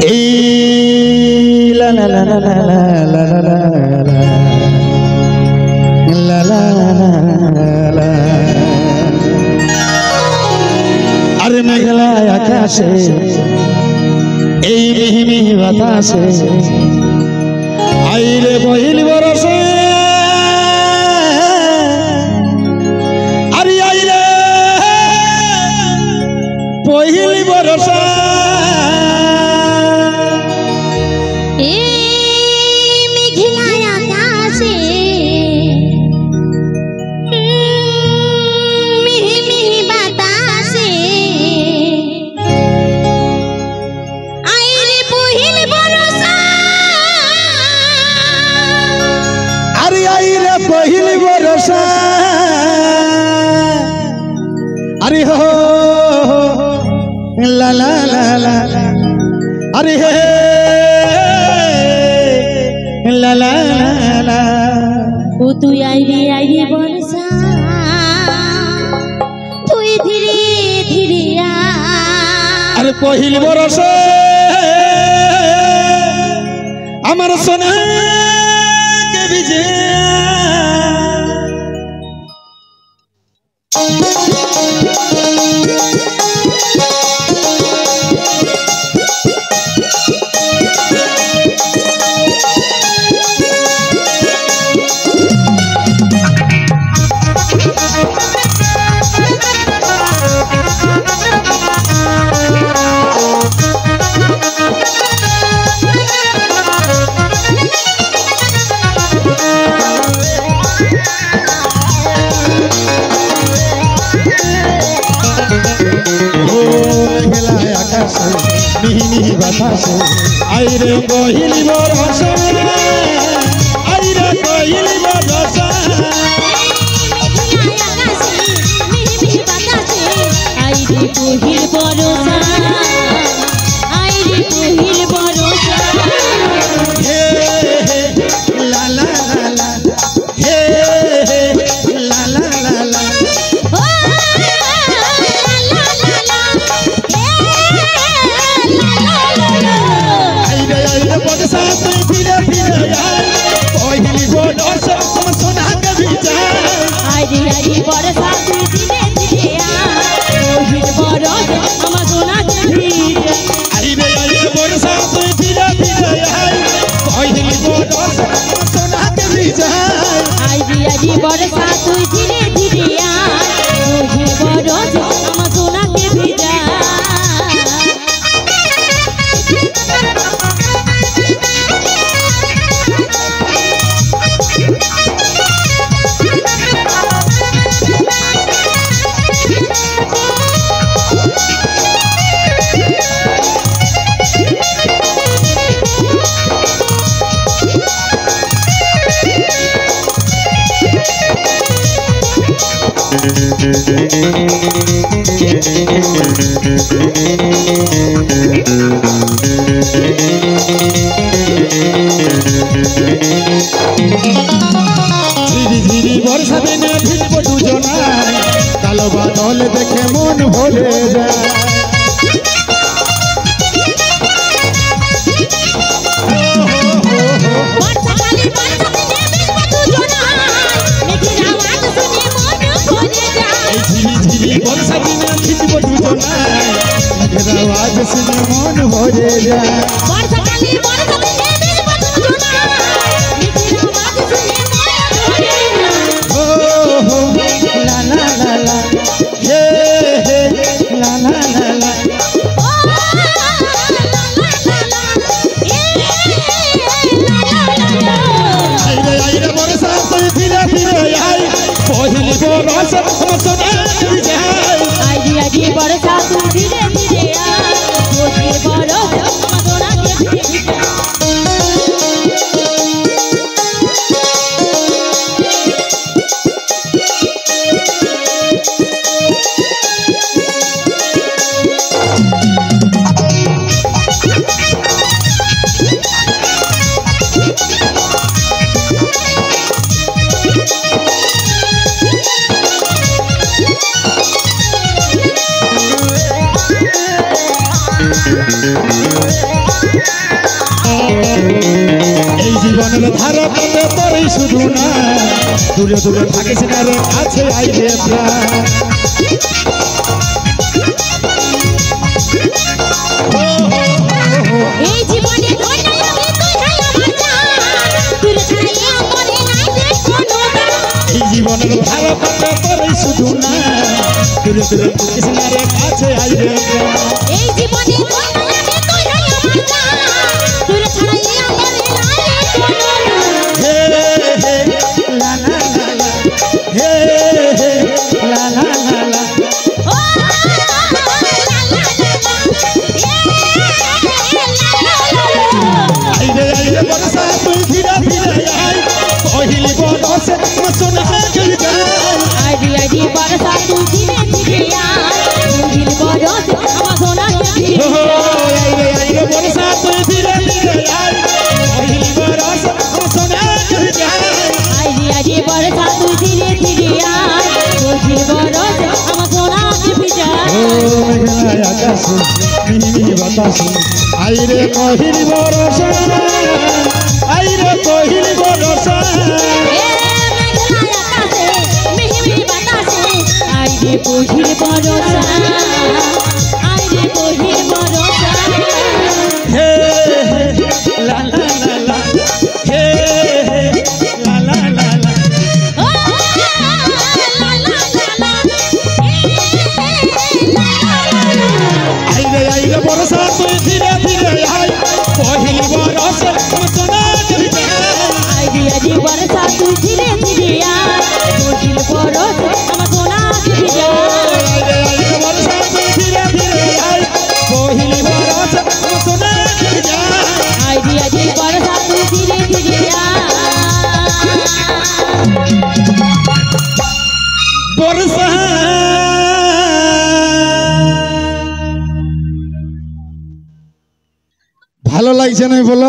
La la la la la la la la la la la। अरे मेघला आकाशे এই মিহি মিহি বাতাসে আইরে বহিল বরসে আরে আইরে বহিল বরসে पहिल बरसा अरे हो ला ला ला ला अरे हे ला ला ला ओ तू आई रे बरसा तू धीरे धीरे आ अरे पहिल बरसा अमर सोना के विजय मिही बतासे आइरे बहिली बरसा आइरे बहिली बरसा मिही बतासे आइरे बहिल बरसा आइरे बहिल बरसा हे ला ला ला ला हे ला ला ला ला बरसा तू धीरे धीरे आई पहिली बरसा हम सोना के विजय आइरे बरसा तू धीरे धीरे आ पहिल बरसा हम सोना के विजय आइरे बरसा तू धीरे धीरे आई पहिली बरसा हम सोना के विजय आइरे बरसा तू धीरे धीरे आ पहिल बरसा हम सोना के विजय धीरे धीरे बरसा दिने भिजब दुजनाय कालो बादल देखे मन भरे যায় बरसा दिने भिजब दुजनाय मेघेर आवाज सुने मन भरे যায় बरसा हम सोना के विजय आइरे बरसा तू धीरे धीरे आ पहिल बरसा हम सोना के विजय জীবনের ধারা পথে তোরই শুধু না দূরে দূরে থাকিস না রে কাছে আইলে প্রাণ এই জীবনে ধন্যাই আমি তুই নাই আমার জান তুই ছাড়াইয়া মরে নাই দেখো না এই জীবনের ধারা পথে তোরই শুধু না দূরে দূরে থাকিস না রে কাছে আইলে প্রাণ এই জীবনে ধন্যাই আমি তুই নাই আমার জান তুই ছাড়াইয়া মরে নাই দেখো না হে হে লা লা লা লা হে হে লা লা লা লা ও লা লা আইরে বরসা তুই ধীরে ধীরে আই কহিলি বরসে সোনা গল যায় আইডি আইডি বরসা তুই ধীরে ধীরে আয় দিল বরস আমার সোনা কে আইরে বরসা তুই ধীরে ধীরে আই কহিলি বরসে সোনা গল যায় আইডি আইডি বরসা তুই ধীরে ধীরে আয় দিল বরস আমার সোনা কে যায় ও মেঘলা আকাশ মিহি বাতাস আইরে কহিলি বরসা আইরে কহিলি বরসা আইরে বহির বরসা আইরে বহির বরসা হে লা লা লা লা হে লা লা লা লা ও লা লা লা লা আইরে বরসা তুই ধীরে ধীরে আই কহিলি বরসে সোনা গল যায় আইরে আইরে বরসা তুই ধীরে ধীরে আয় বহির বরস আমার সোনা কে যায় আইরে বরসা তুই ধীরে ধীরে আই কহিলি বরসে সোনা গল যায় আইরে আইরে বরসা তুই ধীরে ধীরে আয় বরসা ভালো লাগছে না বলো